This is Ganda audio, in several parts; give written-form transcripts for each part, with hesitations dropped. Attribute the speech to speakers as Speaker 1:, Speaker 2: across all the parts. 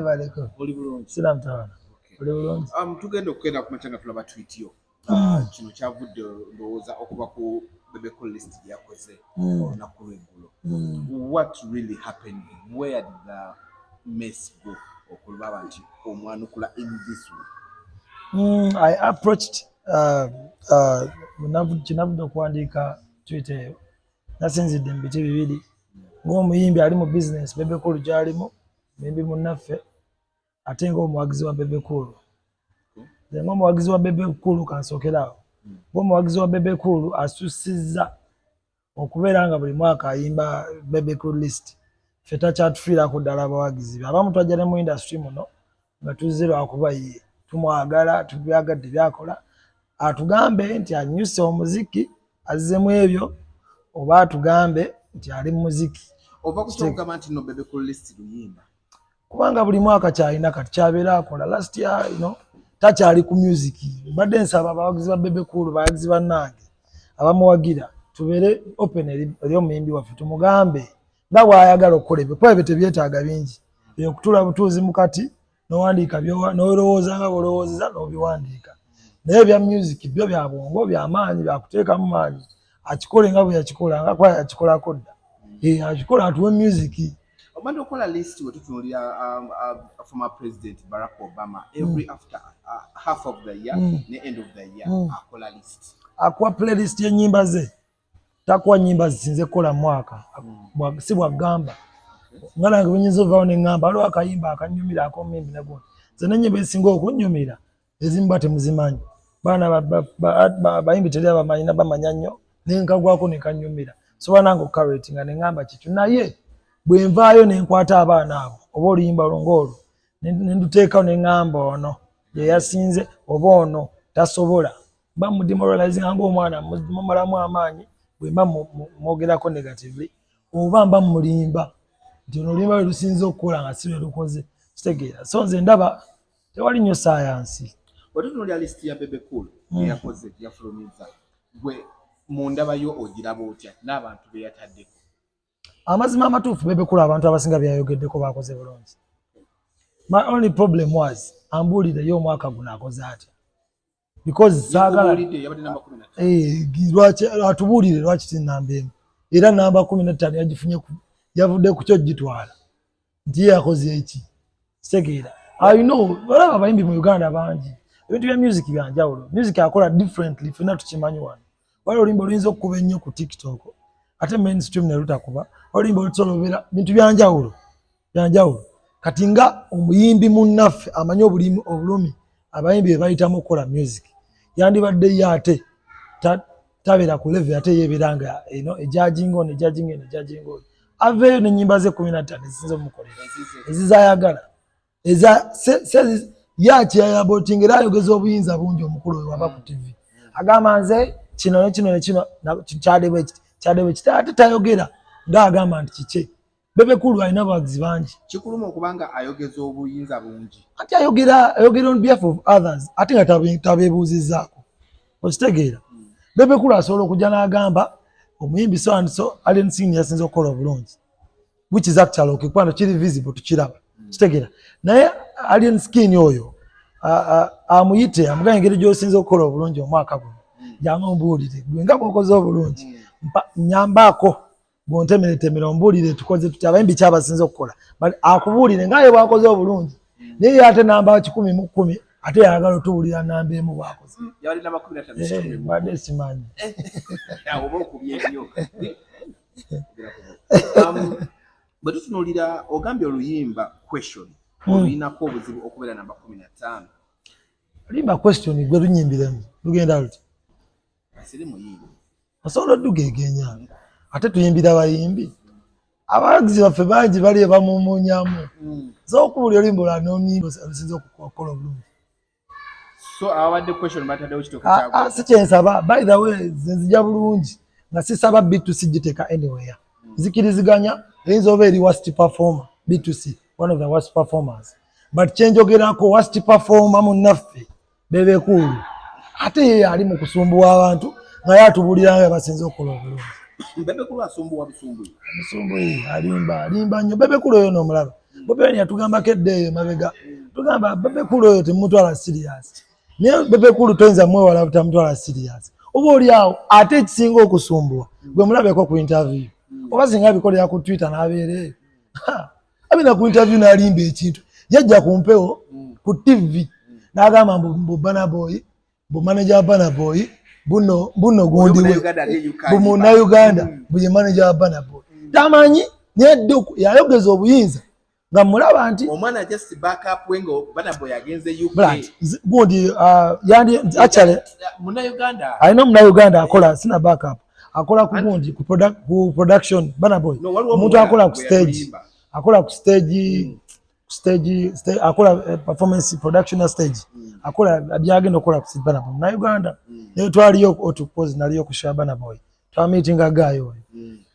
Speaker 1: baleko.
Speaker 2: Oli bulungi.
Speaker 1: Sina mtawana. Oli bulungi.
Speaker 2: Tugenda okugenda ku machanga tulaba tweet yo. Kino kyavudde ndowooza okuba ku Bebecool list Gye Yakoze olunaku lw'eggulo. What really happened? Where did the mess go? Okulaba nti omwanukula in this way.
Speaker 1: I approached kinavudde okuwandiika Twitter eyo. Nasinzidde mu biti bibiri. Ng'omuyimbi ali mu business Bebecool gy'alimu, muyimbi munnaffe, ate ng'omuwagizi wa Bebecool. Ng'omuwagizi wa Bebecool kansookerawo. Ng'omuwagizi wa Bebecool asussizza okubeera nga buli mwaka ayimba Bebecool list. Ffe takyatufiirako ddala abawagizi be. Abamu twajja ne mu industry muno nga tuzze lwakuba ye tumwagala, tubyagadde byakola. Atugambe nti anyuse omuziki azzemu ebyo, oba atugambe nti ali mu muziki.
Speaker 2: Ova kutogamba nti no Bebecool list luyimba.
Speaker 1: Kubanga buli mwaka kyalina kati kyabeera akola. Last year, takyali ku music. Mbadde nsaba abawagizi ba Bebecool, bawagizi bannange abamuwagira tubeere open eri omuyimbi waffe tumugambe nga bw'ayagala okukola ebyo. Kuba ebyo tebyetaaga bingi. Okutula butuuzi mu kati n'owandiika n'olowooza nga bw'olowoozeza n'obiwandiika. Naye ebya music byo bya bwongo bya maanyi byakuteekamu maanyi. Akikole nga bwe yakikola nga kwa yakikolako dda. Akikola atuwe music.
Speaker 2: Omanda okola list we tutunulira former President Barack Obama every after half of the year ne end of the year akola list. Akuwa
Speaker 1: playlist y'ennyimba ze. Takuwa nnyimba zisinze kukola mwaka. Si bwagamba. Nga nange bwe nyinza ovaawo ne ŋŋamba waliwo akayimba akanyumira ak'omuyimbi nago. Nze n'ennyimba ezisinga okunnyumira ezimu ba temuzimanyi. Baana bayimbi teri abamanyi nabamanya nnyo nenkagwako ne kannyumira. Sobola nange okukaratinga ne ŋŋamba kikyo. Naye bwe nvaayo ne nkwata abaana abo oba oluyimba olwo ne nduteekawo ne ŋŋamba ono ye yasinze oba ono tasobola. Mba mudemoralizinga ng'omwana mumalamu amaanyi bwe mba mwogerako negatively oba mba mulimba nti ono oluyimba lwe lusinze okukola nga si lwe lukoze. Kitegeera. So nze ndaba tewali nnyo saayansi.
Speaker 2: Watutunulira list ya Bebecool Gye Yakoze yafulumiza. Gwe mu ndaba yo ogiraba otya n'abantu be yataddeko?
Speaker 1: Amazima amatuufu Bebecool abantu abasinga byayogeddeko bakoze bulungi. My only problem was ambuulire yo omwaka guno akoze atya. Because saagala lwaki atubuulire lwaki si nnamba emu. Era nnamba 15 yagifunye yavudde ku kyo gitwala. Nti yakoze eki. Kitegeera. I know balaba abayimbi mu Uganda bangi. Ebintu bya music byanjawulo. Music akola differently ffenna tukimanyi wano. Waliwo oluyimba oluyinza okukuba ennyo ku TikTok ate mainstream ne lutakuba. Oluyimba olusolobera bintu byanjawulo. Kati nga omuyimbi munnaffe amanyi obulumi abayimbi be bayitamu okukola music. Yandibadde ye ate tabeera ku level ate yeebeera nga ejajinga ono. Aveeyo n'ennyimba ze 15 ezisinza omukolera. Ezizayagala. Yakyayabotinga era ayogeza obuyinza bungi omukulu we wava ku TV. Agamba nze kino kyadewe kiti ate tayogera ng'agamba nti kike. Bebecool alina abawagizi bangi.
Speaker 2: Kikuluma okubanga ayogeza obuyinza bungi.
Speaker 1: Ati ayogera on behalf of others ate nga tabeebuuzizzaako. Okitegeera. Bebecool asobola okujja n'agamba omuyimbi so and so Allen Singh yasinze okukola obulungi. Which is actually okikwana kiri visible tukiraba. Kitegeera. Naye Allen Singh oyo amuyite amugamba engeri gy'osinze okukola obulungi omwaka guno. Jangu ombuulire gwe nga bw'okoze obulungi. Nyambaako bw'ontemeretemera ombuulire tukoze tuti abayimbi kyabasinze okukola. Akubuulire nga ye bw'akoze obulungi. Naye ate namba 10 mu 10 ate yagala otuwulira namba emu bw'akoze.
Speaker 2: Yali namba 15
Speaker 1: mbadde simanyi.
Speaker 2: Oba okubye nnyo. Bwe tutunuulira ogambye oluyimba question oluyinako obuzibu okubeera namba 15.
Speaker 1: Oluyimba question gwe lunyimbiremu lugenda luti.
Speaker 2: Asiri muyimbi.
Speaker 1: Osobola oddugeegenya. Ate tuyimbira bayimbi. Abawagizi baffe bangi bali bamumunyamu. So okuwulira oluyimba lwa n'onyimba olusinza okukola obulungi.
Speaker 2: So abadde question bataddewo kitoko kyagwo.
Speaker 1: Si kyensaba. By the way nzija bulungi nga sisaba B2C giteeka anywhere. Zikiriziganya eyinza oba eri worst performer B2C one of the worst performers. But kyenjogerako worst performer munnaffe Bebecool ate ye ali mu kusumbuwa abantu nga yatubulira nga basinze okukola obulungi.
Speaker 2: Bebecool asumbuwa busumbuyi.
Speaker 1: Busumbuyi alimba nnyo. Bebecool oyo n'omulaba. Bobi Wine yatugamba kedde mabega tugamba Bebecool oyo temutwala serious naye Bebecool toyinza mwewala butamutwala serious oba oli awo ate ekisinga okusumbua gwe mulabeko ku interview oba singa abikolera ku Twitter n'abeereyo abina ku interview n'alimba ekintu yajja ku mpewo ku TV n'agamba mbu Burna Boy bu manager wa Burna Boy buno gundi we bu Munnayuganda buye manager wa Burna Boy tamanyi nedduku yayogeza obuyinza nga mulaba nti
Speaker 2: omwana just backup wengo Burna Boy agenze UK
Speaker 1: gundi yandi actually
Speaker 2: Munnayuganda
Speaker 1: alina Munnayuganda akola sina backup akola ku gundi ku production Burna Boy omuntu akola ku stage akola ku stage akola performance production stage akola byagenda okola ku Burna Boy na Uganda ne twaliyo otupose naliyo ku Burna Boy twa meeting agayo oyo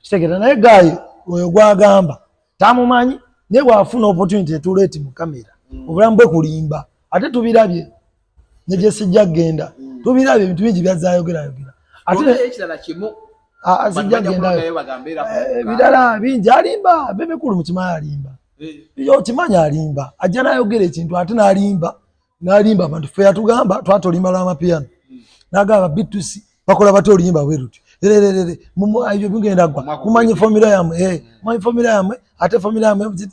Speaker 1: kitegera naye gayo oyo gwagamba tamumanyi ne bwafuna opportunity to rate mu kamera obulamu bwe kulimba ate tubirabye ne Jesse jagenda tubirabye ebintu bingi byazayogera
Speaker 2: ate ekirala kimu
Speaker 1: asijja genda bidala bingi alimba Bebecool mukimanya alimba yo kimanya alimba ajja nayogera ekintu ate nalimba abantu fe yatugamba twatolimba lwa mapiano nagamba bitusi bakola bato olimba bweruti ibyo bingenda gwa kumanyi formula yamwe manyi formula yamwe ate formula yamwe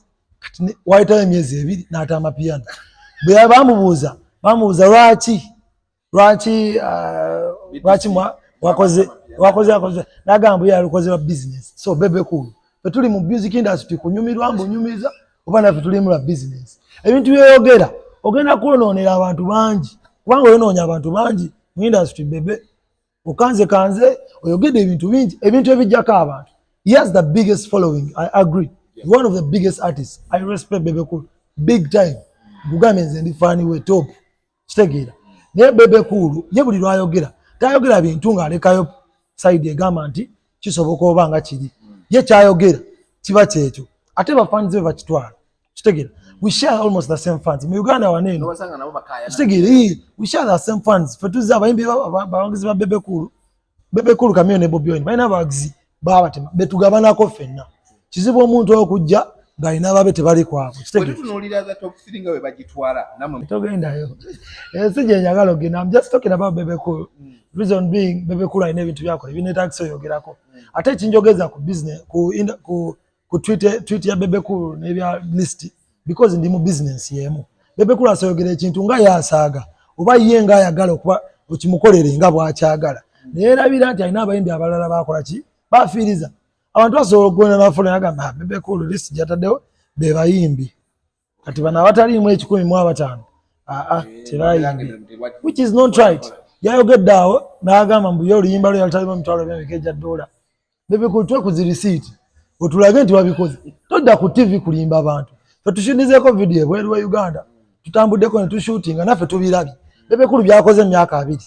Speaker 1: waita emyezi ebiri n'ata amapiano bwe bamubuuza lwaki wakoze nagamba yalukoze wa business so Bebecool tuli mu music industry kunyumirwa mbunyumiza oba naffe tuli mu business ebintu byeyogera ogenda kunoonera abantu bangi kubanga oyonoonya abantu bangi mu industry bebe okanze oyogedde ebintu bingi ebintu ebijjako abantu he has the biggest following I agree one of the biggest artists I respect Bebecool big time gugambe nze ndi fani we top kitegeera naye Bebecool ye buli lwayogera tayogera bintu ng'alekayo side egamba nti kisoboka oba nga kiri ye kyayogera kiba kyekyo ate bafans be bakitwala kitegeera we share almost the same fans mu Uganda waneeno kitegeera we share the same fans fe tuzza abayimbi bawangizi ba Bebecool Camille ne Bobi Wine balina abawagizi babatema betugabanako ffenna kizibu omuntu okujja ng'alina ababe tebali kwabo togendayo ensi gye njagala ogenda I'm just talking about Bebecool reason being Bebecool alina ebintu byakola ebinetagisa oyogerako ate ekinjogeza ku business ku tweet ya Bebecool n'ebya list because ndi mu business yemu Bebecool asoyogera ekintu nga yasaaga oba ye nga ayagala okuba okimukolere nga bw'akyagala naye erabira nti alina abayimbi abalala bakola ki bafiiriza abantu basobola okugenda n'afuna yagamba Bebecool list gyataddewo be bayimbi kati bano abataliimu 1,050 tebayimbi which is not right yayogedde awo n'agamba mbu ye oluyimba lwe yalitalimu $1,000 Bebecool twekuzi risiiti otulage nti wabikoze todda ku TV kulimba abantu fe tushinizeeko video ebweru wa Uganda tutambuddeko ne tushootinga naffe tubirabye Bebecool byakoze emyaka 2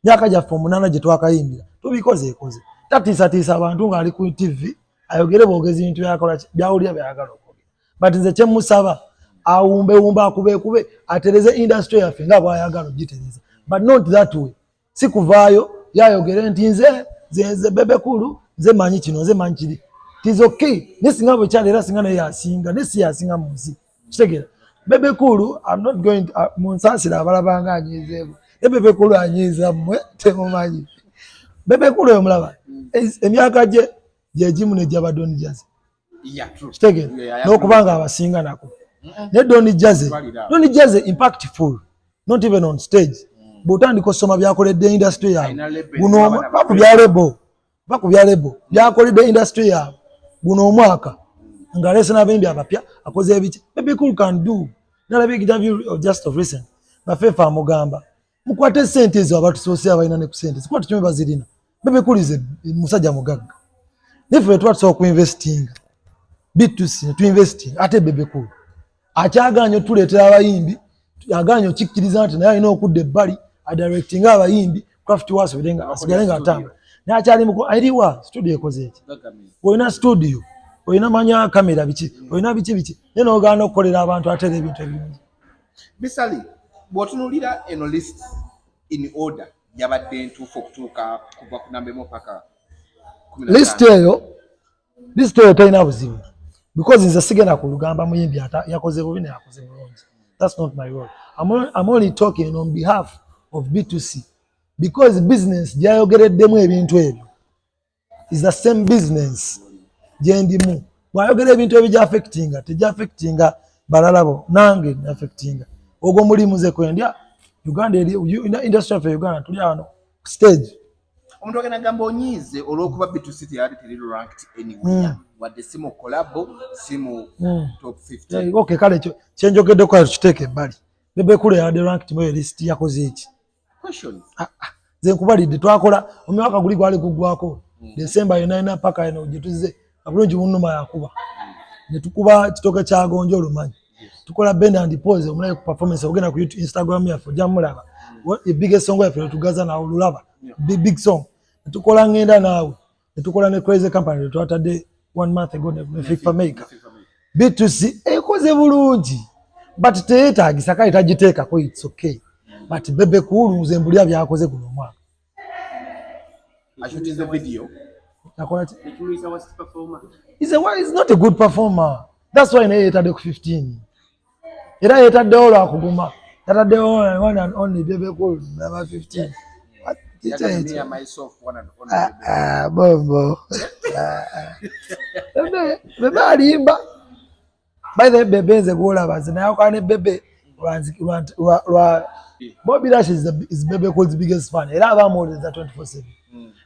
Speaker 1: myaka gyaffe 8 gye twakayimbira tubikozeekoze tatiisatiisa abantu ng'ali ku TV ayogere boogezi bintu byakola byawulira byayagala okwogera but nze kyemusaba awumbewumba akubekube atereze industry yaffe nga bw'ayagala ogitereza but not that way si kuvaayo yayogere nti nze Bebecool nze manyi kino nze manyi kiri tis okay nesinga bwe kyali era singa naye yasinga nesi yasinga mu nsi kitegeera Bebecool I'm not going mu nsaasira abalabanga anyiizeeko ne Bebecool anyiiza mmwe temumanyi Bebecool oyo mulaba emyaka gye gimu nejjaba Don Jazzy kitegeera n'okubanga abasinga nako ne Don Jazzy impactful not even on stage bw'otandika osoma byakoledde industry yaabwe guno bakubya lebo byakoledde industry yaabwe guno omwaka ng'aleese n'abayimbi abapya akoze ebiki Bebecool can do nalabye interview just of recent bafeefa amugamba mukwate sente ezo abatusoose abalina ne ku sente sikwate kimwe bazirina Bebecool is musajja mugagga niffe twatusobola okuinvestinga bitusi tuinvesting ate Bebecool akyaganya otuleetera abayimbi yaganya okikkiriza nti naye alina okudda ebbali adirectinga abayimbi craft wasobere nga asigale nga atambula naye akyali eriwa studio ekoze eki olina studio olina manya kamera biki olina biki naye n'ogaana okukolera abantu atera ebintu ebirungi
Speaker 2: Bisali bw'otunuulira eno list in order yabadde entuufu okutuuka kuva ku namba emu paka
Speaker 1: list eyo talina buzibu because nze sigenda kulugamba muyimbi ata yakoze bubi ne yakoze bulungi. That's not my role. I'm only talking on behalf of B2C because business gyayogereddemu ebintu ebyo is the same business gyendimu. Bwayogera ebintu ebijja affectinga tejja affectinga balalabo nange ne affectinga ogwo mulimu ze kwendya Uganda industry for Uganda tuli ano stage.
Speaker 2: Omuntu agenda gamba onyiize olw'okuba B2C teyali teri ranked anywhere wadde simu collabo simu top 50.
Speaker 1: Okay, kale kyenjogedde kwa kiteeke ebbali. Bebecool yadde ranked mu list yakoze eki.
Speaker 2: Question.
Speaker 1: Ze nkubalidde twakola omwaka guli gwali kugwako December yona paka eno gye tuzze abulungi munnuma yakuba ne tukuba kitoke kya gonjo olumanyi tukola bend and pose omulaye ku performance ogenda ku YouTube Instagram yaffe jamulaba the biggest song yaffe tugaza na olulaba big song tukola ngenda naawe tukola ne crazy company twatadde 1 month ago ne FIFA maker B2C ekoze bulungi but teetagisa kale tagiteeka ko it's okay but Bebecool nze mbulya byakoze guno mwaka.
Speaker 2: I shoot the video.
Speaker 1: He's not a good performer. That's why he had 15. He had $1 one and only Bebecool number 15.
Speaker 2: Me and myself one and only.
Speaker 1: Bombo. Bebe alimba. By the Bebe is a goal of us. Now can Bebe Bobby Dash is Bebecool's biggest fan. He have more than 24/7.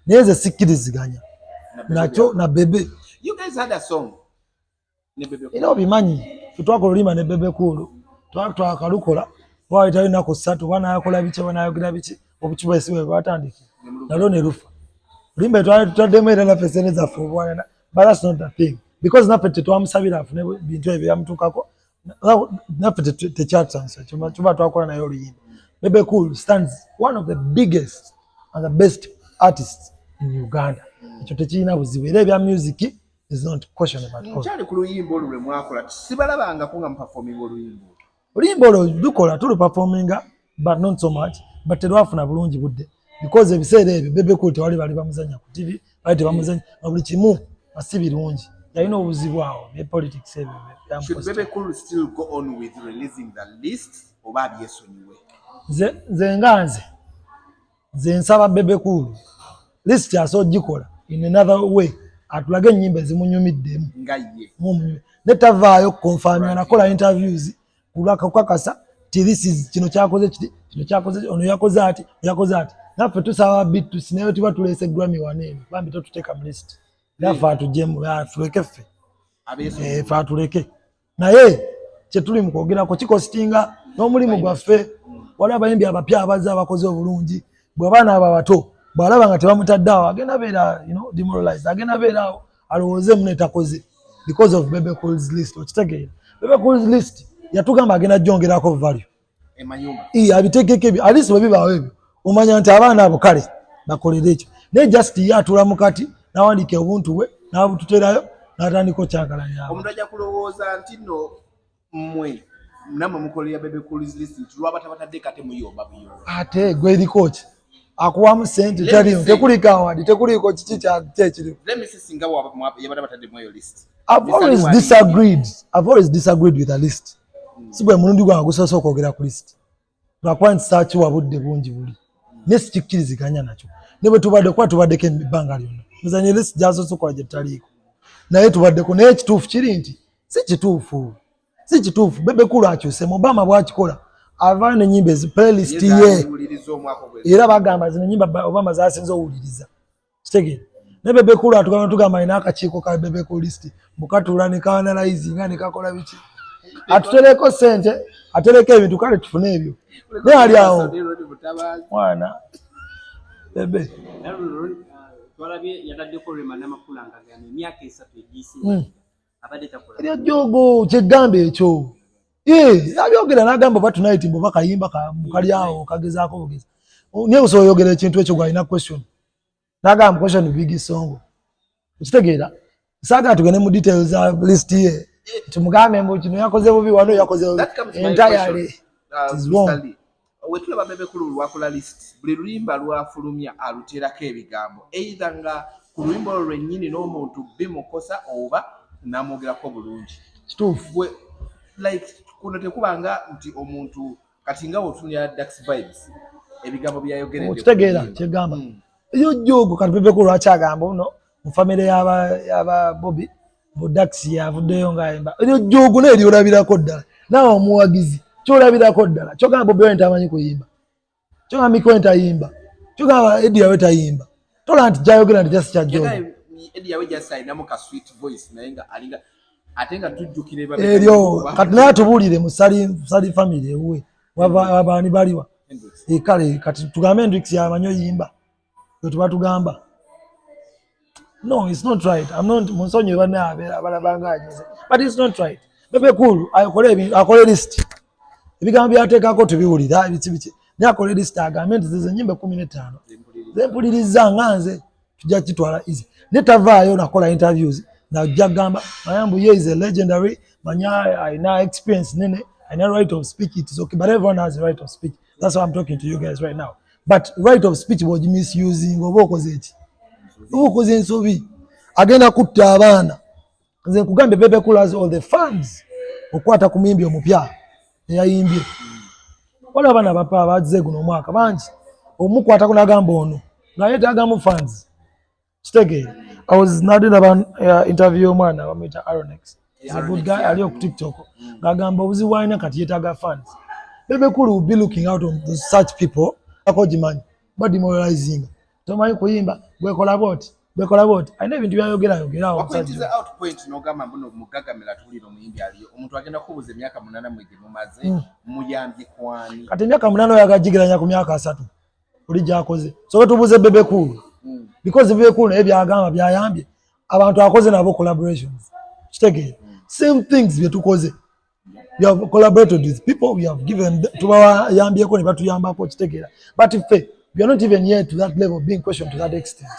Speaker 1: There's a sikkiriziganya. Nacho na Bebe.
Speaker 2: You guys had a song.
Speaker 1: You know bimanyi. Tutwako lulima ne Bebecool. Twakalukola. Waita ina kusatu wana yakola biche wana yogera biche. Obuchiba esiwe batandiki. Nalo ne rufa. Limbe twademera na pesene za fobwana. But that's not the thing. Because napete twamusabira afune bintu ebyo yamutukako. Napete the chat answer. Chuma twakola na yoli yimba. Bebecool stands one of the biggest and the best artists in Uganda. Ekyo tekirina buzibu era ebya music is not questionable at all.
Speaker 2: Nkyali ku luyimba olwo lwe mwakola sibalabangako nga muperforming oluyimba.
Speaker 1: Oluyimba olwo lukola tuli performinga but not so much but terwafuna bulungi budde because ebiseera ebyo Bebecool tewali bali bamuzanya ku TV bali tebamuzanya buli kimu asi birungi yalina obuzibu awo ne politics ebyo.
Speaker 2: Should Bebecool still go on with releasing the list oba abyesonyiwe? Nze nsaba Bebecool list asogikola in another way atulage ennyimba ezimunyumiddemu nga ye
Speaker 1: netavaayo confirm nakola interviews kulakakasa ti this is kino kyakoze ono yakoze ati naffe tusaba B2C nayo tiba tulese Grammy wanene bambi totuteeka mu list nafe atujemu atuleke ffe ffe atuleke naye kyetuli mu kwogerako kikostinga n'omulimu gwaffe wali abayimbi abapya abazze abakoze obulungi bw'abaana abo abato bw'alaba nga tebamutadde awo agenda beera demoralized agenda beera awo alowooze muno etakoze because of Bebecool's list. Okitegeera Bebecool's list yatugamba agenda gyongerako value abitegeke ebyo at least bwe bibaawo ebyo omanya nti abaana abo kale bakolera ekyo naye just ye atula mu kati n'awandiika obuntu bwe n'abututerayo n'atandika okyankalanya
Speaker 2: omuntu ajja kulowooza nti nno mmwe namwe mukolera Bebecool's list nti lwabatabataddde kate muyomba buyomba
Speaker 1: ate gwe eriko ki akuwamu sente taliyo tekuliko awadi tekuliko kiki kyekiriwo. I've always disagreed with a list. Si bwe mulundi gwange gusoose okwogera ku list lwakuba nti saakiwa budde bungi buli naye sikikkiriziganya nakyo ne bwe tubaddeko ebbanga lyonna muzanye list gyasoose okola gye tutaliiko naye tubaddeko naye ekituufu kiri nti si kituufu Bebecool akyusemu Obama bwakikola avaayo n'ennyimba playlist ye era bagamba zino ennyimba Obama zasinze owuliriza kitegeera ne Bebecool tugamba alina akakiiko ka Bebecool list mukatuula ne kaanalaizinga ne kakola biki atutereko sente atereko ebintu kale tufune ebyo naye ali awo mwana bebe eryo jogo kyegambe ekyo abyogera n'agamba oba tonight mbu bakayimba kali awo kagezaako bugezi naye osobola oyogera ekintu ekyo gwalina question n'agamba question big song okitegeera saagala tugende mu details za list ye tumugambe mbu kino yakoze bubi wano yakoze entirely
Speaker 2: wetulaba Bebecool lwakola list buli luyimba lwafulumya aluteerako ebigambo either nga ku luyimba olwo lwennyini n'omuntu bimukosa oba namwogerako bulungi
Speaker 1: kituufu
Speaker 2: like kuno tekubanga nti omuntu kati nga otunira Dax vibes ebigambo byayogeredde
Speaker 1: okitegeera kyegamba eyo jogo kati Bebecool lwaki agamba uno mu famire yaba Bobby mu Dax yavuddeyo ng'ayimba eyo jogo n'eri olabirako ddala naawe omuwagizi kyolabirako ddala kyogamba Bobby Wine tamanyi kuyimba kyogamba Mick Wine tayimba kyogamba Eddie yawe tayimba tola nti gyayogera nti jasi kya jogo
Speaker 2: Eddie yawe jasayinamu ka sweet voice naye nga alinga ate nga tujjukire
Speaker 1: eryo kati naye tubuulire mu Sali family ewuwe abaani baliwa kale kati tugambe Hendrix yamanyi oyimba bwe tuba tugamba no it's not right I'm not munsonyi banne abalabanga agize but it's not right Bebecool akole list ebigambo byateekako tubiwulira biki naye akole list agambe nti zize ennyimba 15 zempuliriza nga nze tujja kitwala easy netavaayo nakola interviews najja gamba Mayambu ye is a legendary manya ayina experience nene ayina right of speech it is okay but everyone has a right of speech that's why I'm talking to you guys right now but right of speech was misusing oba okoze eki oba okoze ensobi agenda kutta abaana nze nkugambe Bebecool has all the funds okwata ku muyimbi omupya eyayimbye waliwo abaana abapya abazze guno omwaka bangi omukwatako n'agamba ono nga yeetaagamu funds kitegeere I was nodding about interview omwana bamuyita Aronex he's a good guy ali ku TikTok ng'agamba obuzibu bwalina kati yeetaaga funds Bebecool will be looking out on such people akogimanyi bademoralizing tomanyi kuyimba gwekola boti ayina ebintu byayogerayo
Speaker 2: wakwentiza out point n'ogamba mbuno mugagamira tuwulira omuyimbi aliyo omuntu agenda kubuuza emyaka 8 mwege mumaze muyambye kwani
Speaker 1: kati emyaka 8 oyo agagigeranya ku myaka 3 oli gy'akoze so tubuuze Bebecool because Bebecool naye byagamba byayambye abantu akoze nabo collaborations kitegeere same things bye tukoze we have collaborated with people we have given tubayambyeko ne batuyambako kitegeera but if we are not even yet to that level of being questioned to that extent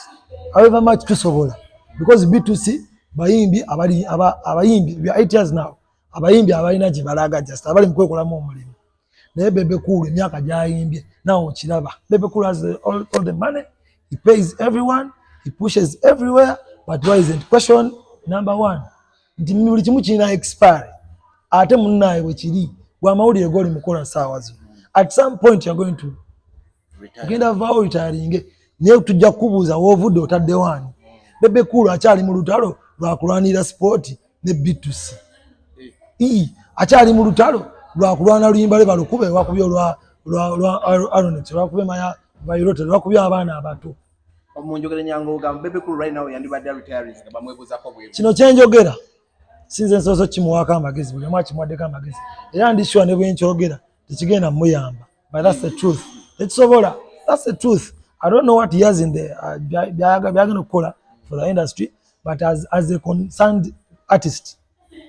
Speaker 1: however much tusobola because B2C bayimbi abayimbi we are 8 years now abayimbi abalina gye balaga just abali mu kwekolamu omulimu naye Bebecool emyaka gyayimbye nawe okiraba Bebecool has all the money he pays everyone he pushes everywhere but why isn't question number 1 nti buli kimu kirina expire ate munnaye bwe kiri bw'amawulire goli mukola saawa zino at some point you're going to genda vaawo retiringe naye tujja kukubuuza woovudde otadde wani Bebecool akyali mu lutalo lwakulwanira sport ne B2C akyali mu lutalo lwakulwana luyimbale balukube lwakubye lwa Aronex lwakubye maya vairote lwakubye abaana abato
Speaker 2: omunjogere nyango ogamba Bebecool right now yandibadde retirees nga bamwebuuzako bwe
Speaker 1: kino kyenjogera sinze nsoso kimuwaako amagezi buli omu akimuwaddeko amagezi era ndisure ne bwe nkyogera tekigenda muyamba but that's the truth tekisobola that's the truth I don't know what he has in the byagenda okukola for the industry but as a concerned artist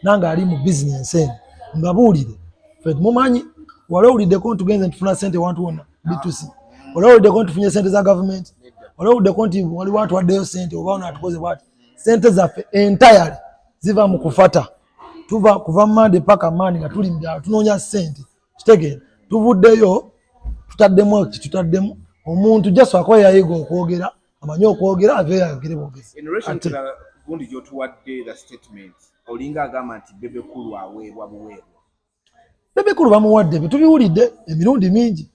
Speaker 1: nanga ali mu business eno ngabuulire fe mumanyi wali owuliddeko ntugenze ntufuna sente wantu wonna B2C wali owuliddeko ntufunye sente za government wali owuliddeko nti waliwo atuwaddeyo sente oba ono atukoze bwati sente zaffe entirely ziva mu kufata kuva Monday paka Monday nga tuli mbyalo tunoonya sente kitegeera tuvuddeyo tutaddemu omuntu just akola yayiga okwogera amanyi okwogera aveeyo ayogere bwogezi
Speaker 2: in relation to the gundi gyotuwadde the statement olinga agamba nti Bebecool aweebwa buweebwa
Speaker 1: Bebecool bamuwadde bye tubiwulidde emirundi mingi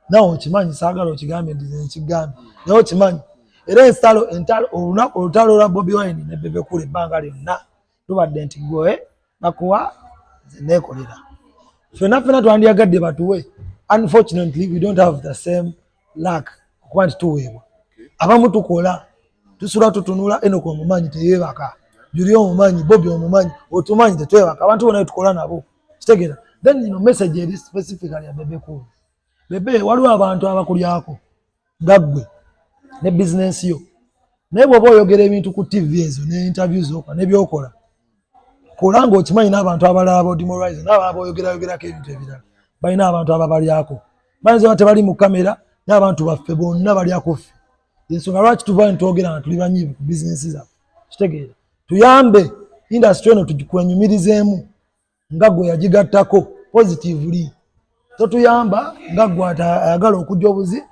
Speaker 1: nawe okimanyi saagala okigambe ndize nkigambe naye okimanyi era olunaku olutalo lwa Bobi Wine ne Bebecool ebbanga lyonna tubadde nti gwe bakuwa nze neekolera ffenna twandiyagadde batuwe unfortunately we don't have the same luck okuba nti tuweebwa abamu tukola tusula tutunula Enock omumanyi teyeebaka Juli omumanyi Bobby omumanyi otumanyi tetwebaka abantu bonna tukola nabo kitegeera then message eri specifically ya Bebecool bebe waliwo abantu abakulyako gaggwe ne business yo naye bw'oba oyogera ebintu ku TV ezo ne interviews okola ne byokola kola ng'okimanyi n'abantu abalala abodemoralize n'abalala boyogerako ebintu ebirala balina abantu ababalyako bayinza tebali mu kamera n'abantu baffe bonna balyako ffe ensonga lwaki tuva nitwogera nga tuli banyiivu ku bizinesi zaffe kitegeera tuyambe industry eno tugikwenyumirizeemu nga gwe yagigattako positively totuyamba nga gwe ayagala okujja obuzi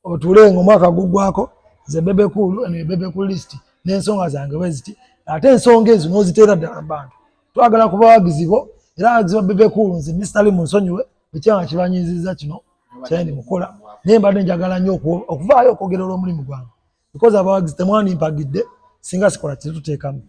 Speaker 1: otulenga omwaka guggwako nze Bebecool eno Bebecool list n'ensonga zange bwe ziti ate ensonga ezo n'oziteera ddala mu bantu twagala kuba bawagizi bo era abagizi ba Bebecool nze Mr. Musonyiwe ekyanga kibanyiizizza kino kyali mukola naye mbadde njagala nnyo okuvaayo okwogerera omulimu gwange because abawagizi temwanimpagidde singa sikola kye tuteekamu.